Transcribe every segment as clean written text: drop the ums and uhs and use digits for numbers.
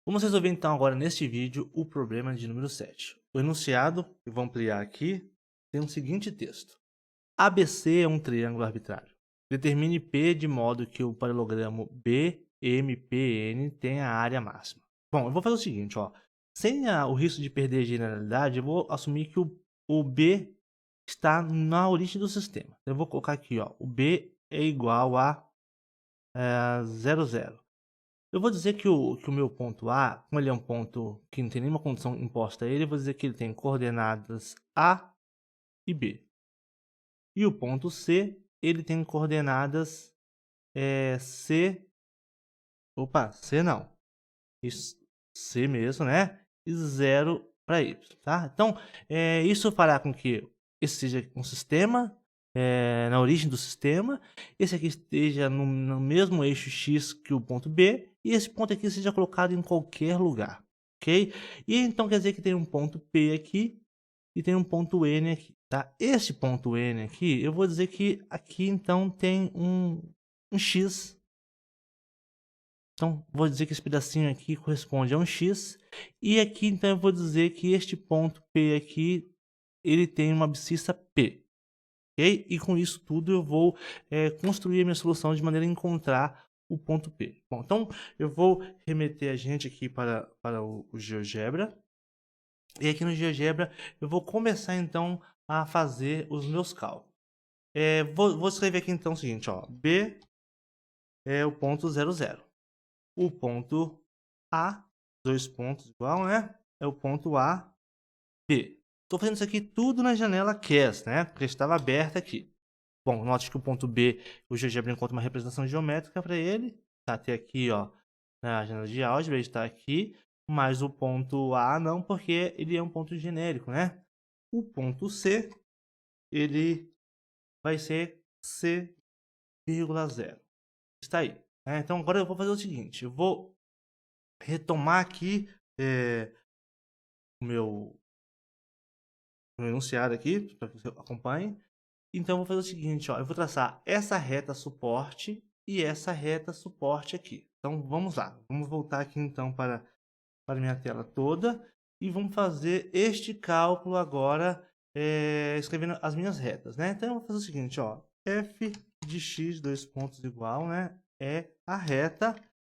Vamos resolver então agora neste vídeo o problema de número 7. O enunciado, que vou ampliar aqui, tem o seguinte texto. ABC é um triângulo arbitrário. Determine P de modo que o paralelogramo BMPN tenha a área máxima. Bom, eu vou fazer o seguinte, ó. Sem o risco de perder a generalidade, eu vou assumir que o B está na origem do sistema. Eu vou colocar aqui, ó, o B é igual a 0, 0. Eu vou dizer que o meu ponto A, como ele é um ponto que não tem nenhuma condição imposta a ele, eu vou dizer que ele tem coordenadas A e B. E o ponto C, ele tem coordenadas C. Opa, C não. Isso, C mesmo, né? E 0 para Y, tá? Então, isso fará com que esse seja um sistema, na origem do sistema, esse aqui esteja no mesmo eixo X que o ponto B, e esse ponto aqui seja colocado em qualquer lugar, ok? E então quer dizer que tem um ponto P aqui e tem um ponto N aqui, tá? Esse ponto N aqui, eu vou dizer que aqui então tem um X. Então, vou dizer que esse pedacinho aqui corresponde a um X. E aqui, então, eu vou dizer que este ponto P aqui, ele tem uma abscissa P. Ok? E com isso tudo eu vou construir a minha solução de maneira a encontrar o ponto P. Bom, então eu vou remeter a gente aqui para o GeoGebra. E aqui no GeoGebra eu vou começar então a fazer os meus cálculos. Vou escrever aqui então o seguinte, ó. B é o ponto 0, 0. O ponto A, 2 pontos igual, né? É o ponto A, B. Estou fazendo isso aqui tudo na janela QES, né? Porque estava aberta aqui. Bom, note que o ponto B, o GeoGebra encontra uma representação geométrica para ele. Tá até aqui, ó, na janela de álgebra, ele está aqui. Mas o ponto A não, porque ele é um ponto genérico, né? O ponto C, ele vai ser C,0. Está aí. Então agora eu vou fazer o seguinte, eu vou retomar aqui o meu enunciado aqui, para que você acompanhe. Então, eu vou fazer o seguinte, ó, eu vou traçar essa reta suporte e essa reta suporte aqui. Então, vamos lá. Vamos voltar aqui, então, para a minha tela toda e vamos fazer este cálculo agora, escrevendo as minhas retas, né? Então, eu vou fazer o seguinte, ó, f de x, 2 pontos igual, né? É a reta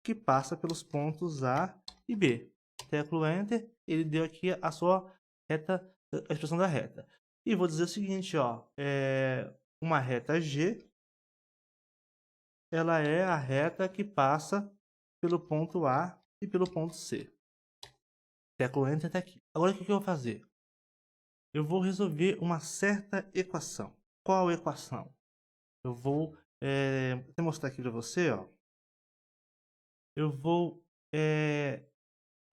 que passa pelos pontos A e B. Teclo Enter, ele deu aqui a sua reta, a expressão da reta. E vou dizer o seguinte, ó, uma reta G, ela é a reta que passa pelo ponto A e pelo ponto C. Teclo Enter está aqui. Agora o que eu vou fazer? Eu vou resolver uma certa equação. Qual equação? Eu vou mostrar aqui para você, ó. Eu vou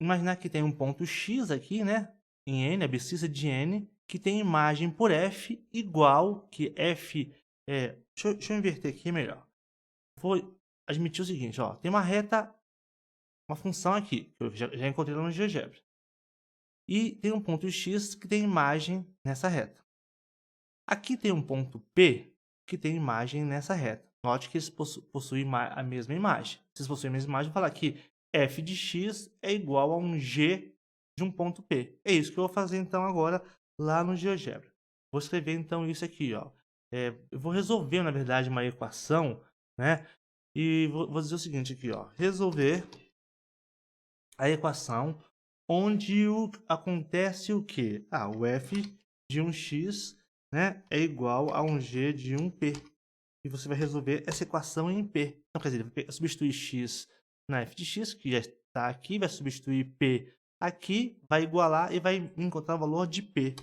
imaginar que tem um ponto X aqui, né? Em N, abscissa de N, que tem imagem por F igual que F. Deixa eu inverter aqui melhor. Vou admitir o seguinte, ó. Tem uma reta, uma função aqui, que eu já encontrei lá no GeoGebra. E tem um ponto X que tem imagem nessa reta. Aqui tem um ponto P que tem imagem nessa reta. Note que eles possuem a mesma imagem. Se eles possuem a mesma imagem, eu vou falar que f de x é igual a um g de um ponto P. É isso que eu vou fazer então agora lá no GeoGebra. Vou escrever então isso aqui, ó. Eu vou resolver, na verdade, uma equação, né? E vou dizer o seguinte aqui, ó. Resolver a equação onde acontece o quê? O f de um x, né, é igual a um g de um p. E você vai resolver essa equação em p. Então, quer dizer, vai substituir x na f de x, que já está aqui, vai substituir p aqui, vai igualar e vai encontrar o valor de p.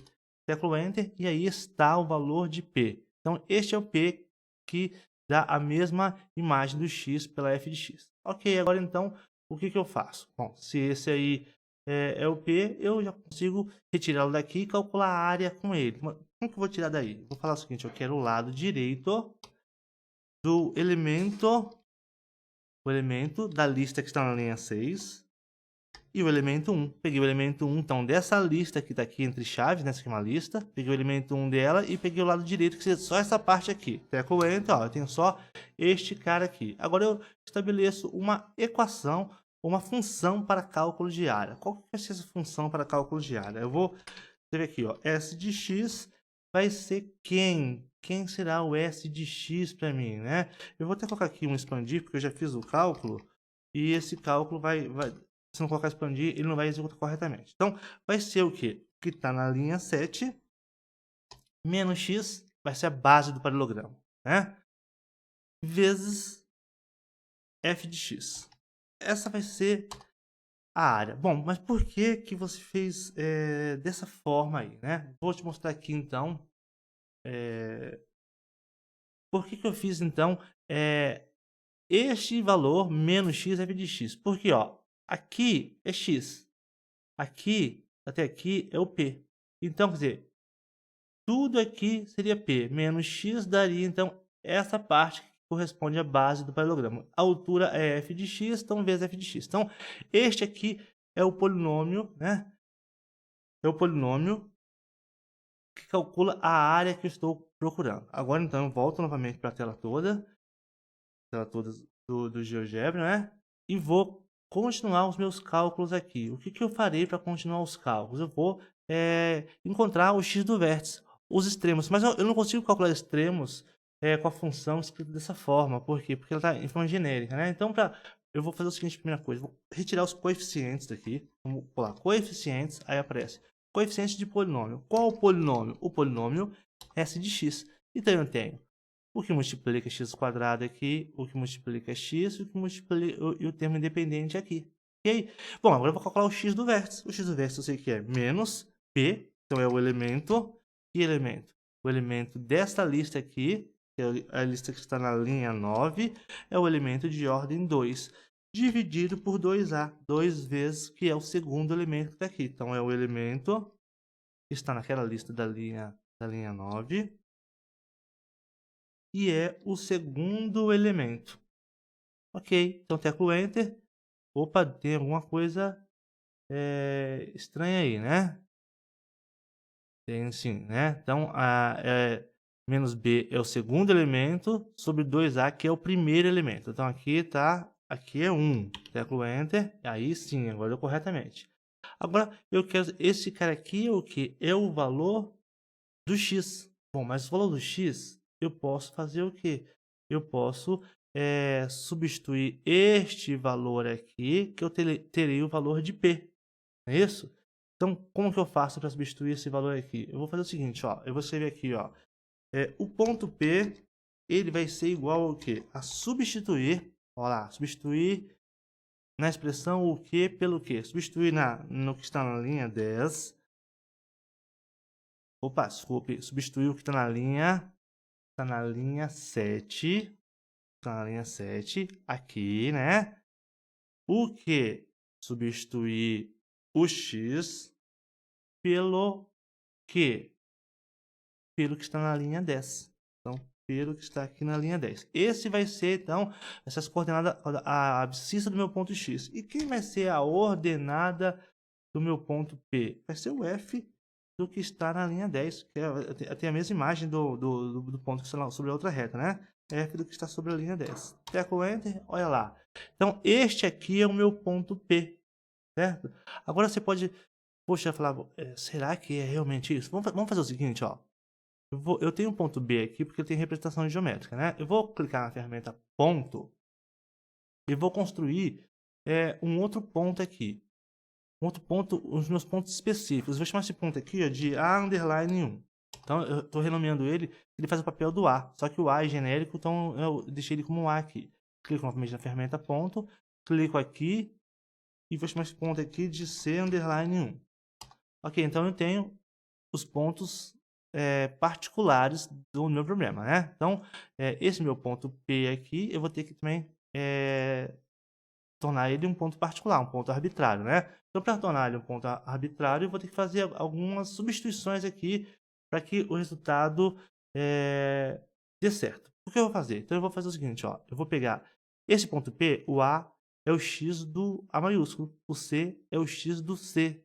Teclo Enter e aí está o valor de p. Então, este é o p que dá a mesma imagem do x pela f de x. Ok, agora então, o que eu faço? Bom, se esse aí é o P, eu já consigo retirá-lo daqui e calcular a área com ele. Como que eu vou tirar daí? Vou falar o seguinte, eu quero o lado direito do elemento, o elemento da lista que está na linha 6 e o elemento 1. Peguei o elemento 1, então, dessa lista que está aqui entre chaves, nessa aqui é uma lista. Peguei o elemento 1 dela e peguei o lado direito, que seria só essa parte aqui. Teclo Enter, ó, eu tenho só este cara aqui. Agora eu estabeleço uma equação uma função para cálculo de área. Qual que vai ser essa função para cálculo de área? Eu vou escrever aqui, ó, S de x vai ser quem? Quem será o S de x para mim, né? Eu vou até colocar aqui um expandir, porque eu já fiz o cálculo, e esse cálculo se não colocar expandir, ele não vai executar corretamente. Então, vai ser o quê? Que está na linha 7, menos x, vai ser a base do paralelogramo, né? Vezes f de x. Essa vai ser a área. Bom, mas por que que você fez dessa forma aí, né? Vou te mostrar aqui, então, por que que eu fiz, então, este valor menos x f de x. Porque, ó, aqui é x, aqui, até aqui é o p. Então, quer dizer, tudo aqui seria p, menos x daria, então, essa parte que corresponde à base do paralelogramo. A altura é f de x, então, vezes f de x. Então, este aqui é o polinômio, né? É o polinômio que calcula a área que eu estou procurando. Agora, então, eu volto novamente para a tela toda do GeoGebra, né? E vou continuar os meus cálculos aqui. O que que eu farei para continuar os cálculos? Eu vou encontrar o x do vértice, os extremos. Mas eu não consigo calcular extremos com a função escrita dessa forma. Por quê? Porque ela está em forma genérica, né? Então, eu vou fazer o seguinte, primeira coisa. Vou retirar os coeficientes daqui. Vamos pular coeficientes, aí aparece coeficiente de polinômio. Qual o polinômio? O polinômio S de x. Então, eu tenho o que multiplica x quadrado aqui, o que multiplica x, o que multiplica e o termo independente aqui. Ok? Bom, agora eu vou calcular o x do vértice. O x do vértice eu sei que é menos p, então é o elemento. Que elemento? O elemento desta lista aqui, que é a lista que está na linha 9, é o elemento de ordem 2, dividido por 2a, 2 vezes, que é o segundo elemento que está aqui. Então, é o elemento que está naquela lista da linha 9, e é o segundo elemento. Ok, então teclo Enter. Opa, tem alguma coisa estranha aí, né? Tem sim, né? Então, menos B é o segundo elemento, sobre 2A, que é o primeiro elemento. Então, aqui é 1. Teclo Enter, aí sim, agora deu corretamente. Agora, eu quero, esse cara aqui é o que? É o valor do x. Bom, mas o valor do x, eu posso fazer o quê? Eu posso substituir este valor aqui, que eu terei o valor de p. Não é isso? Então, como que eu faço para substituir esse valor aqui? Eu vou fazer o seguinte, ó. Eu vou escrever aqui, ó. O ponto p, ele vai ser igual ao quê? A substituir, ó lá, substituir na expressão o que pelo que? Substituir no que está na linha 10. Opa, desculpe. Substituir o que está na linha 7. Está na linha 7. Aqui, né? O que? Substituir o x pelo que? Pelo que está na linha 10. Então, pelo que está aqui na linha 10. Esse vai ser, então, essas coordenadas, a abscissa do meu ponto x. E quem vai ser a ordenada do meu ponto P? Vai ser o f do que está na linha 10, que tem a mesma imagem do ponto que está sobre a outra reta, né? F do que está sobre a linha 10. Teclo Enter, olha lá. Então, este aqui é o meu ponto P, certo? Agora você pode, poxa, falar, será que é realmente isso? Vamos fazer o seguinte, ó. Eu tenho um ponto B aqui porque ele tem representação geométrica, né? Eu vou clicar na ferramenta ponto e vou construir um outro ponto aqui. Um outro ponto, os meus pontos específicos. Eu vou chamar esse ponto aqui ó, de A_1. Então, eu estou renomeando ele, ele faz o papel do A. Só que o A é genérico, então eu deixei ele como A aqui. Clico novamente na ferramenta ponto, clico aqui e vou chamar esse ponto aqui de C_1. Ok, então eu tenho os pontos particulares do meu problema, né? Então, esse meu ponto P aqui, eu vou ter que também tornar ele um ponto particular, um ponto arbitrário, né? Então, para tornar ele um ponto arbitrário, eu vou ter que fazer algumas substituições aqui para que o resultado dê certo. O que eu vou fazer? Então, eu vou fazer o seguinte, ó. Eu vou pegar esse ponto P, o A é o x do A maiúsculo, o C é o x do C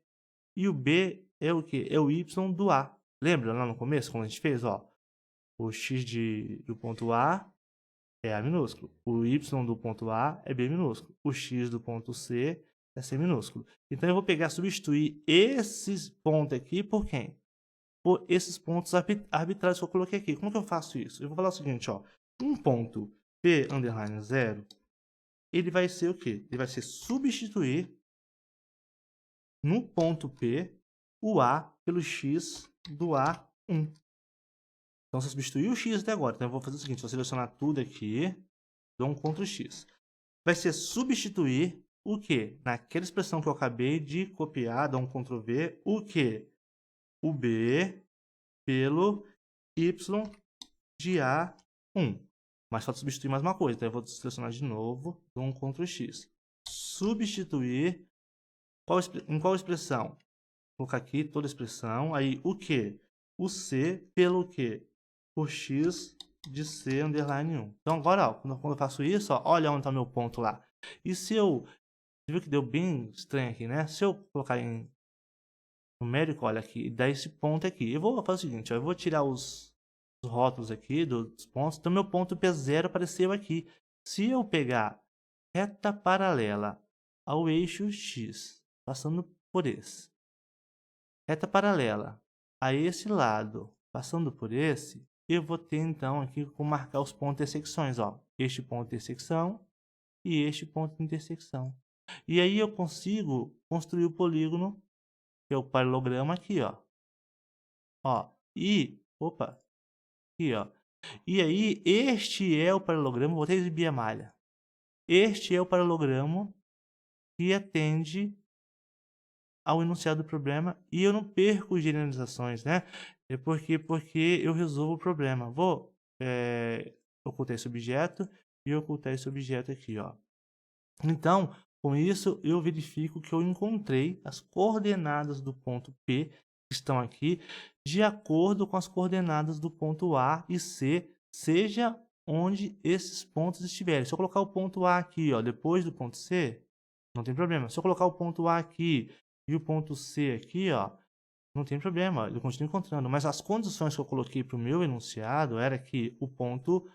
e o B é o quê? É o y do A. Lembra lá no começo, quando a gente fez, ó? O x do ponto A é A minúsculo. O Y do ponto A é B minúsculo. O X do ponto C é C minúsculo. Então, eu vou pegar e substituir esses pontos aqui por quem? Por esses pontos arbitrários que eu coloquei aqui. Como que eu faço isso? Eu vou falar o seguinte, ó. Um ponto P underline 0, ele vai ser o quê? Ele vai ser substituir no ponto P o A pelo X do A1. Então, você substituiu o X até agora. Então, eu vou fazer o seguinte, vou selecionar tudo aqui, dou um Ctrl X. Vai ser substituir o quê? Naquela expressão que eu acabei de copiar, dou um Ctrl V, o quê? O B pelo Y de A1. Mas falta substituir mais uma coisa. Então, eu vou selecionar de novo, dou um Ctrl X. Substituir em qual expressão? Vou colocar aqui toda a expressão. Aí, o que? O C pelo quê? Por X de C underline 1. Então, agora, ó, quando eu faço isso, ó, olha onde está o meu ponto lá. E se eu... Você viu que deu bem estranho aqui, né? Se eu colocar em numérico, olha aqui, dá esse ponto aqui. Eu vou fazer o seguinte, ó, eu vou tirar os rótulos aqui dos pontos. Então, meu ponto P0 apareceu aqui. Se eu pegar reta paralela ao eixo X, passando por esse, reta paralela a esse lado, passando por esse, eu vou ter então aqui como marcar os pontos de intersecções, ó. Este ponto de intersecção e este ponto de intersecção. E aí eu consigo construir o polígono, que é o paralelogramo aqui, ó. Ó, opa, aqui, ó. E aí, este é o paralelogramo, vou até exibir a malha. Este é o paralelogramo que atende ao enunciado do problema e eu não perco generalizações, né? Porque eu resolvo o problema. Vou ocultar esse objeto e ocultar esse objeto aqui, ó. Então, com isso, eu verifico que eu encontrei as coordenadas do ponto P, que estão aqui, de acordo com as coordenadas do ponto A e C, seja onde esses pontos estiverem. Se eu colocar o ponto A aqui, ó, depois do ponto C, não tem problema. Se eu colocar o ponto A aqui e o ponto C aqui, ó, não tem problema, eu continuo encontrando. Mas as condições que eu coloquei para o meu enunciado era que o ponto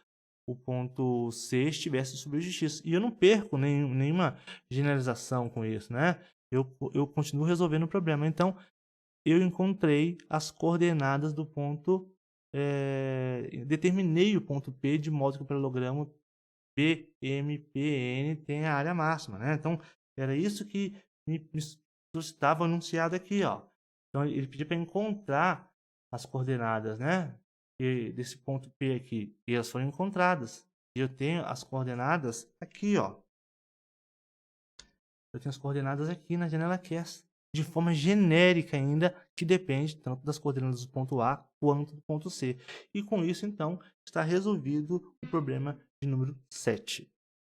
C estivesse sobre o X. E eu não perco nenhuma generalização com isso, né? Eu continuo resolvendo o problema. Então, eu encontrei as coordenadas do ponto, determinei o ponto P de modo que o paralelogramo PMPN tem a área máxima, né? Então, era isso que me estava anunciado aqui, ó. Então, ele pediu para encontrar as coordenadas, né? Desse ponto P aqui. E elas foram encontradas. E eu tenho as coordenadas aqui, ó. Eu tenho as coordenadas aqui na janela Cast, de forma genérica ainda, que depende tanto das coordenadas do ponto A quanto do ponto C. E com isso, então, está resolvido o problema de número 7.